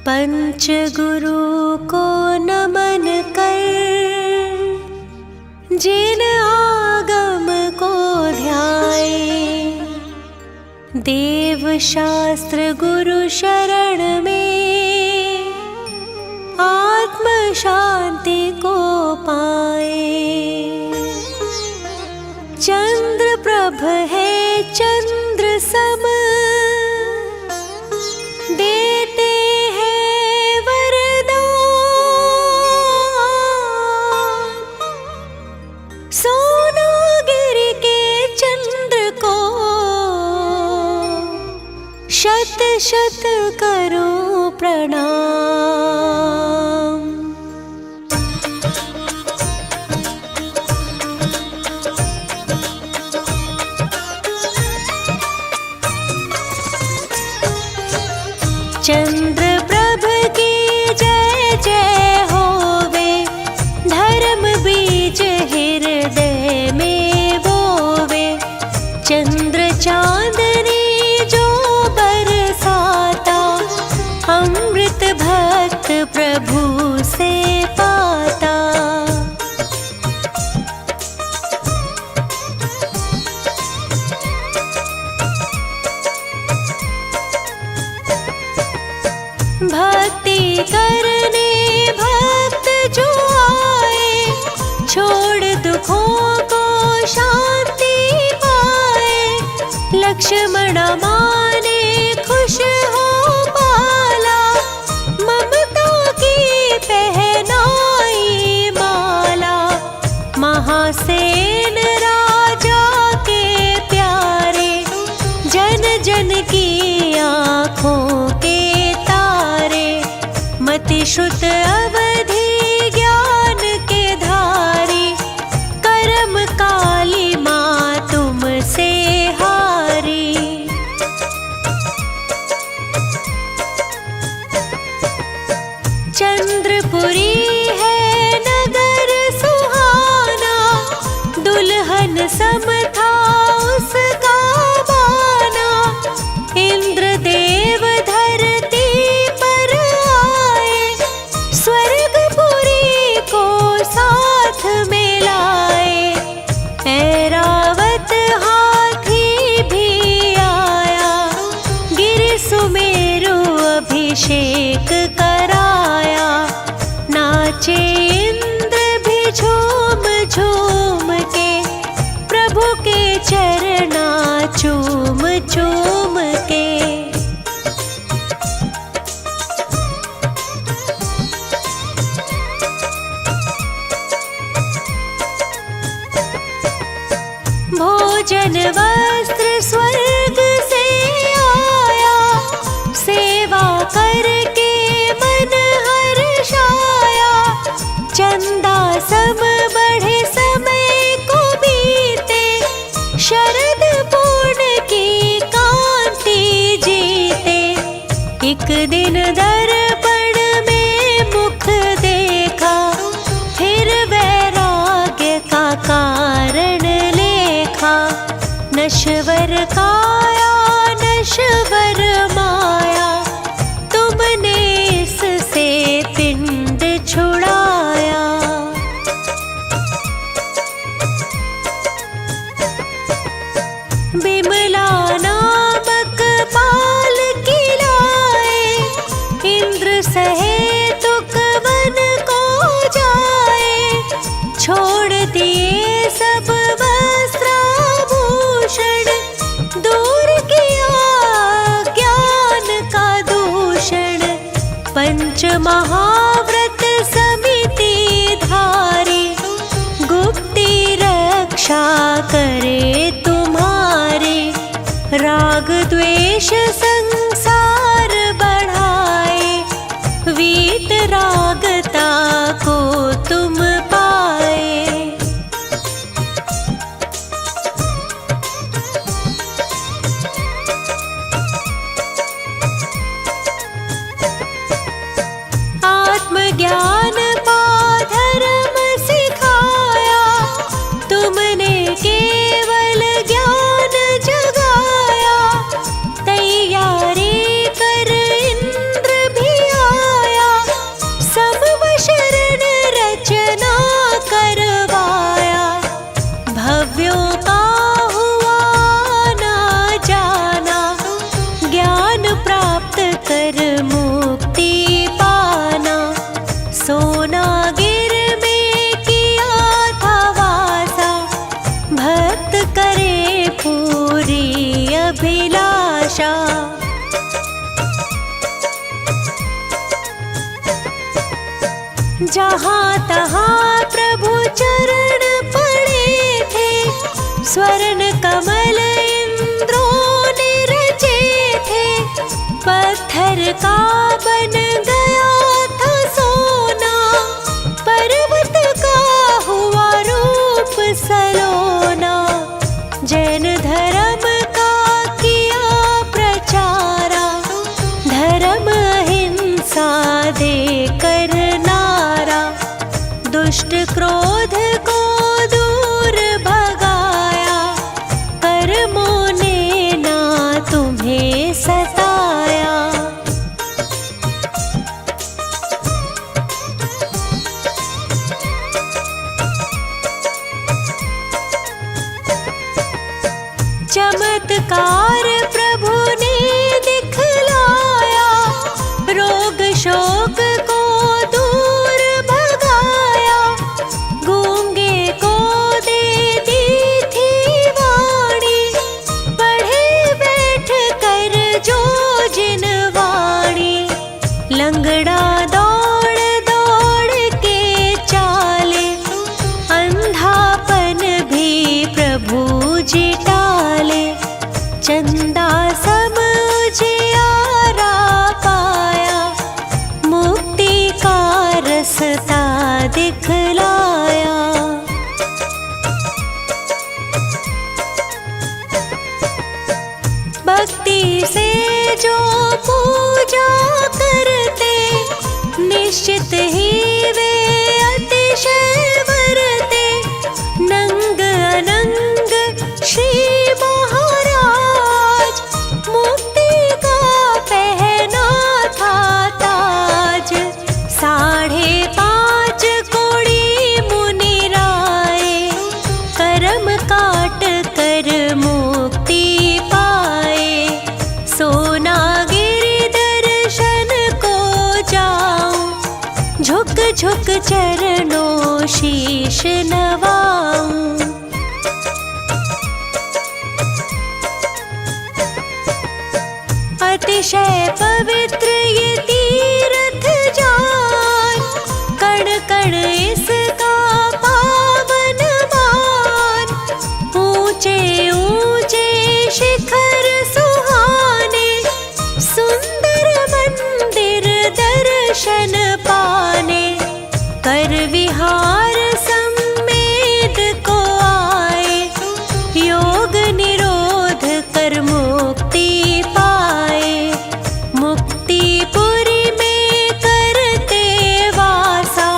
पंच गुरु को नमन कर, जिन आगम को ध्याए, देव शास्त्र गुरु शरण में आत्म शांति को पाए। चंद्र प्रभ है चंद्र सम, देते हैं वरदान। सोनागिरी के चंद्र को शत शत करो प्रणाम। चंद्र प्रभ की जय जय होवे, धर्म बीज हृदय में बोवे। चंद्र चांदनी जो बरसाता, अमृत भक्त प्रभु से पाता। भक्ति करने भक्त जो आए, छोड़ दुखों को शांति पाए। लक्ष्मण माने खुश हो पाला, ममता की पहनाई माला। महासेन राजा के प्यारे, जन जन की आँखों के मतिश्रुत अवधि ज्ञान के धारी। करम काली माँ तुमसे हारी। चंद्रपुरी है नगर सुहाना, दुल्हन सम था उसका बाना। इंद्रदेव धरती पर आए, स्वर्गपुरी को साथ में लाए। ऐरावत हाथी भी आया, गिरि सुमेरु अभिषेक कराया। नाचे इंद्र भी झूम झूम के, प्रभु के चरना चूम चूम के। भोजन वस्त्र स्वर्ग से आया, सेवा करके मन हर्षाया। चंदा सम बढ़े समय को बीते, शरद पूर्ण की कांति जीते। एक दिन दर्पण में मुख देखा, फिर वैराग्य का कारण लेखा। नश्वर काया नश्वर माया, तुमने इससे पिंड छुड़ाया। बिमला नामक पाल किलाए, इंद्र सहेतुक वन को जाए। छोड़ दिए सब वस्त्राभूषण, दूर किया ज्ञान का दूषण। पंच महाव्रत समिति धारी, गुप्ती रक्षा करे तुम्हारी। राग द्वेष संसार बढ़ाए, वीत रागता को तुम पाए। आत्मज्ञान पा धर्म सिखाया, तुमने केवल ज्ञान जगाया। तैयार कर मुक्ति पाना। सोनागिर में किया था वासा, भक्त करे पूरी अभिलाषा। जहाँ तहाँ प्रभु चरण पड़े थे, स्वर्ण कमल इंद्रों ने रचे थे। पत्थर का बन गया था सोना, पर्वत का हुआ रूप सलोना। जैन धर्म का किया प्रचारा, धर्म अहिंसा देकर नारा। दुष्ट क्रोध को दूर भगाया, कर्मों ने ना तुम्हें सताया। चमत्कार प्रभु ने दिखलाया, रोग शोक को दूर भगाया। गूंगे को दे दी थी वाणी, पढ़े बैठ कर जो जिन वाणी। लंगड़ा दौड़ दौड़ के चाले, अंधापन भी प्रभु जी टाले। चंदा सब उजियारा पाया, मुक्ति का रस्ता दिखलाया। भक्ति से जो पूजा करते, निश्चित ही वे अतिशय वरते। नंग अनंग श्री महाराज, मुक्ति का पहना था ताज। 5.5 कोड़ी मुनि राय, कर्म काट कर मुक्ति पाए। सोनागिरि दर्शन को जाऊं, झुक झुक चरणों शीश नवाऊं। अतिशय पवित्र ये तीर्थ जान, कण कण इसका पावन मान। ऊंचे ऊंचे शिखर सुहाने, सुंदर मंदिर दर्शन पाने। कर विहार सम्मेद को आए, योग निरोध कर मुक्ति पाए। मुक्तिपुरी में करते वासा,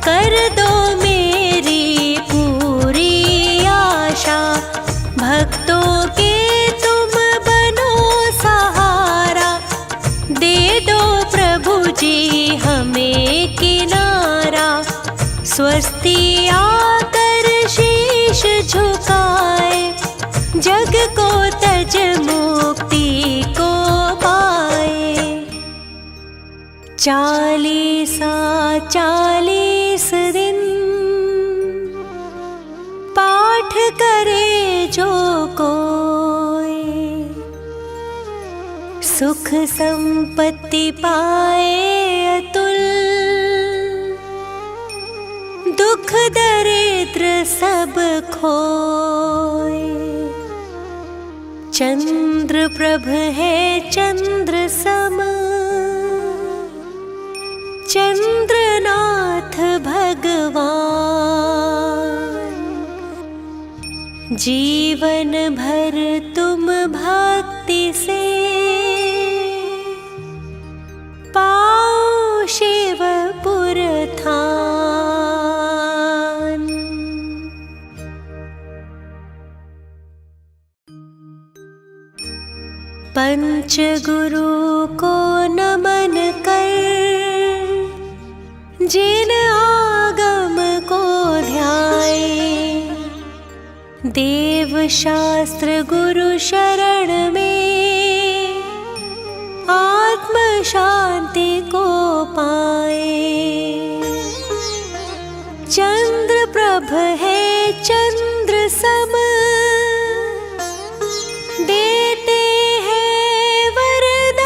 कर दो मेरी पूरी आशा। भक्तों के तुम बनो सहारा, दे दो प्रभु जी हमें किनारा। स्वस्ति आकर शीश झुकाए, जग को तज मुक्ति को पाए। 40 दिन पाठ करे जो कोई, सुख संपत्ति पाए अतुल। दुख दरिद्र सब खोए, चंद्र प्रभ है चंद्र सम, चंद्रनाथ भगवान। जीवन भर तुम भक्ति से पाओ शिवपुर थान। पंच गुरु को नमन कर, जिन आगम को ध्याए। देव शास्त्र गुरु शरण में आत्म शांति को पाए। चंद्र प्रभ है चंद्र सम, देते हैं वरदान।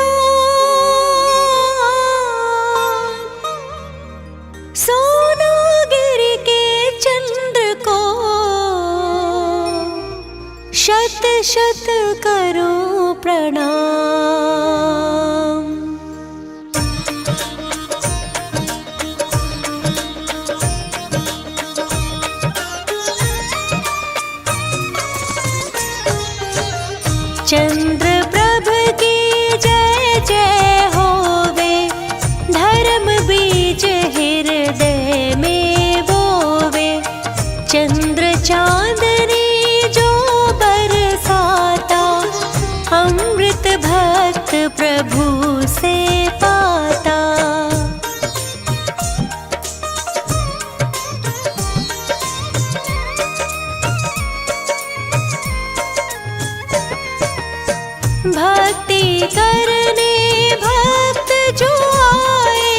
सोनागिरी के चंद्र को शत शत करो प्रणाम। चंद्र प्रभ की जय जय होवे, धर्म बीज हृदय में बोवे। चंद्र चांदनी जो बरसाता, अमृत भक्त प्रभु से पाता। भक्ति करने भक्त जो आए,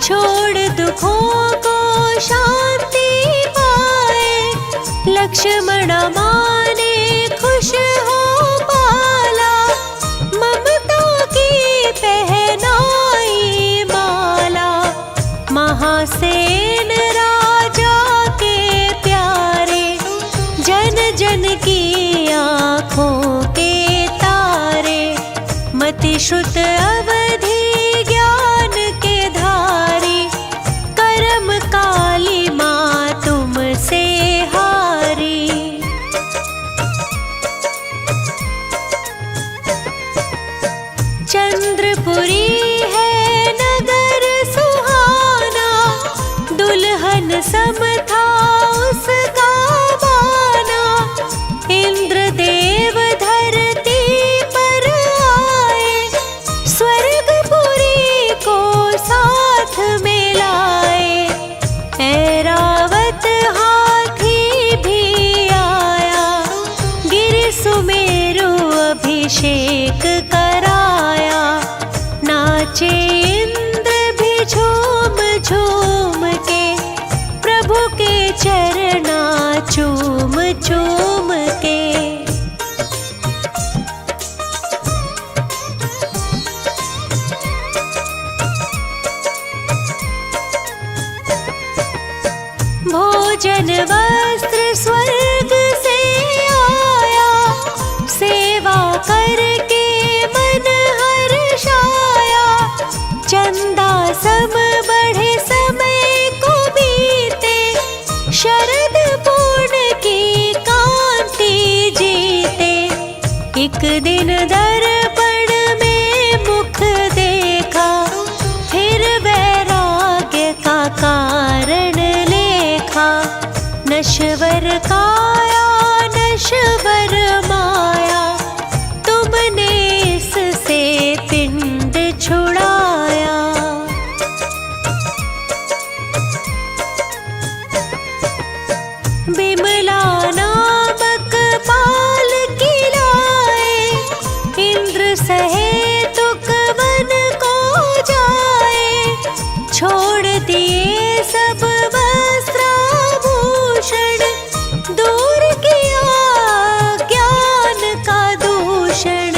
छोड़ दुखों को शांति पाए। लक्ष्मण माने खुश हो पाला, ममता की पहनाई माला। महासेन राजा के प्यारे, जन जन की आँखों के मति श्रुत अवधि ज्ञान के धारी। करम काली माँ तुमसे हारी। चंद्रपुरी है नगर सुहाना, दुल्हन सम था उसका बाना। इंद्रदेव धरती पर आए, स्वर्गपुरी को साथ में लाए। ऐरावत हाथी भी आया, गिरि सुमेरु अभिषेक कराया। नाचे इंद्र भी झूम झूम के, प्रभु के चरना चूम चूम के। भोजन वस्त्र स्वर्ग से आया, सेवा करके मन हर्षाया। चंदा सम बढ़े समय को बीते, शरद पूर्ण की कांति जीते। एक दिन दर्पण में मुख देखा, फिर वैराग्य का कारण लेखा। नश्वर काया नश्वर माया, तुमने इससे पिंड छुड़ाया। बिमला नामक पाल किलाए, इंद्र सहेतुक वन को जाए। छोड़ दिए सब वस्त्राभूषण, दूर किया ज्ञान का दूषण।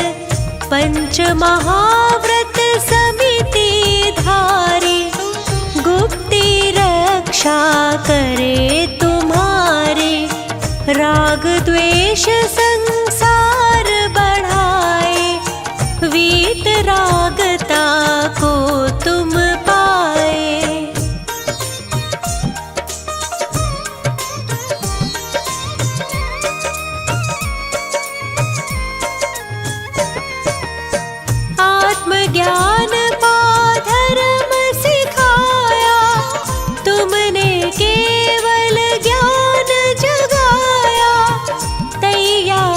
पंच महाव्रत समिति धारी, गुप्ती रक्षा करे तुम्हारी। राग द्वेष संसार बढ़ाए, वीत रागता को तुम पाए। आत्मज्ञान पा धर्म सिखाया, तुमने केवल ज्ञान जगाया। तैयार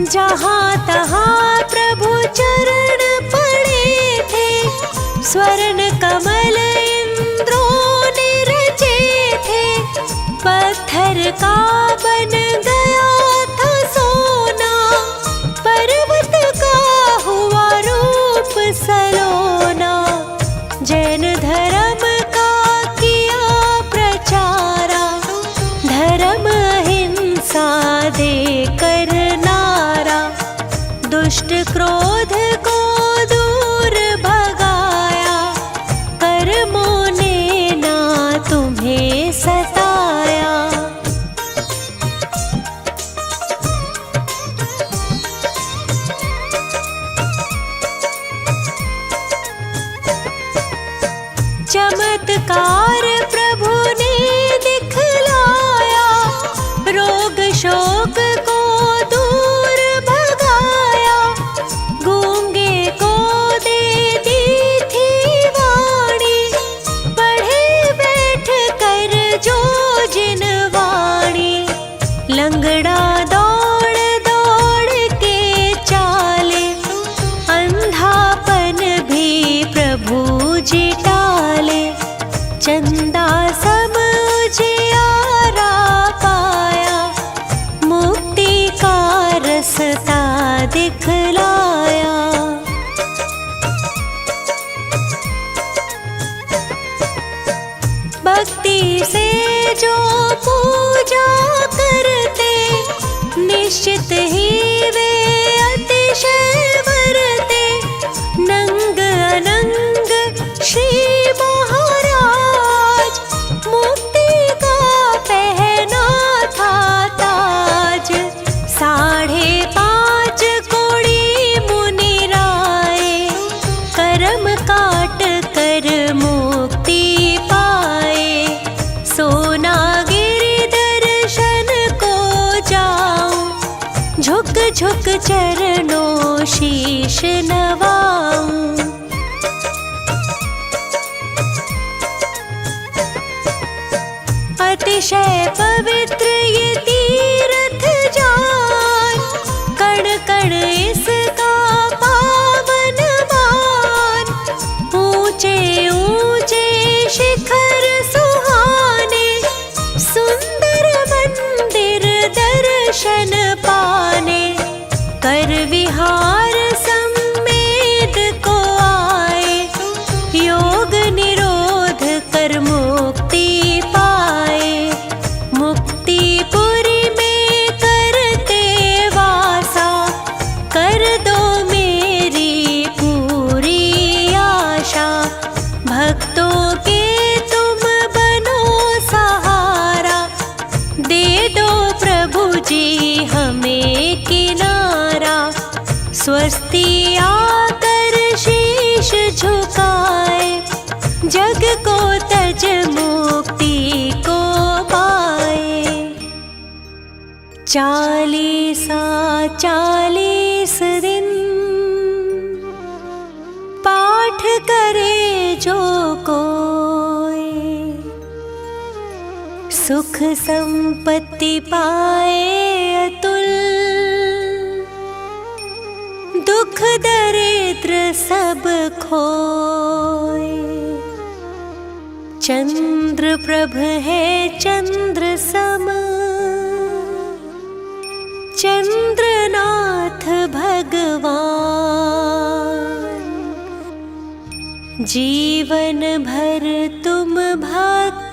जहाँ तहाँ प्रभु चरण पड़े थे, स्वर्ण कमल इंद्रों ने रचे थे। पत्थर का बन गया था सोना, पर्वत का हुआ रूप सलोना। जैन धर्म का किया प्रचारा, धर्म अहिंसा देकर नारा। दुष्ट क्रोध को दूर भगाया, कर्मों ने ना तुम्हें सताया। चमत्कार प्रभु ने दिखलाया, रोग शोक को दूर भगाया। गूंगे को दे दी थी वाणी, पढ़े बैठ कर जो जिन वाणी। लंगड़ा दौड़ दौड़ के चाले, अंधापन भी प्रभु जी टाले। चंदा सब उजियारा पाया, मुक्ति का रस्ता दिखलाया। भक्ति से जो पूजा करते, निश्चित ही वे अतिशय वरते। नंग अनंग श्री महाराज, मुक्ति का पहना था ताज। 5.5 कोड़ी मुनि राय, कर्म काट कर मुक्ति पाए। सोना गिरि दर्शन को जाऊं, झुक झुक चरणों शीश नवाऊं। अतिशय पवित्र ये तीर्थ जान, कण कण इसका पावन मान। ऊंचे ऊंचे शिखर सुहाने, सुंदर मंदिर दर्शन पाने। कर विहार सम्मेद को आए, योग निरोध कर मुक्ति पाए। मुक्तिपुरी में करते वासा, कर दो मेरी पूरी आशा। भक्तों के तुम बनो सहारा, दे दो प्रभु जी हमें किनारा। स्वस्ति आकर शीश झुकाए, जग को तज मुक्ति को पाए। 40 दिन पाठ करे जो कोई, सुख संपत्ति पाए अतुल। दुख दरिद्र सब खोए, चंद्र प्रभ है चंद्र सम, चंद्रनाथ भगवान। जीवन भर तुम भक्त